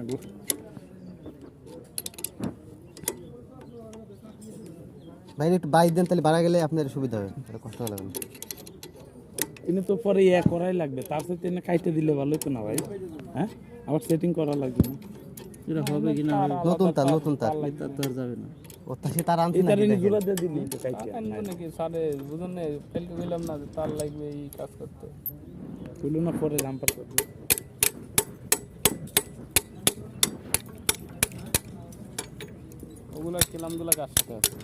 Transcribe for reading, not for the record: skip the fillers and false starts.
গো। ভাই একটু বাইর দেন, তাহলে বাড়া গেলে আপনার সুবিধা হবে, তাহলে কষ্ট লাগবে না। কিন্তু তো পরে ইয়া করাই লাগবে, তার সাথে এনে খাইতে দিলে ভালো হতো না ভাই। হ্যাঁ, আবার সেটিং করা লাগবে না। এটা হবে কিনা নতুন তার এটা তো আর যাবে না। ও তা সে তার আনছে এই নাকি তারে দেখেন। জোড়া দিয়ে দিলি তো খাইতে নাকি সারে বুঝুন না, ফেলতে দিলাম না যে তার লাগবে এই কাজ করতে। তুলো না পরে জাম্পার করবে। ওগুলা কিলামগুলা কাজ করতে আছে।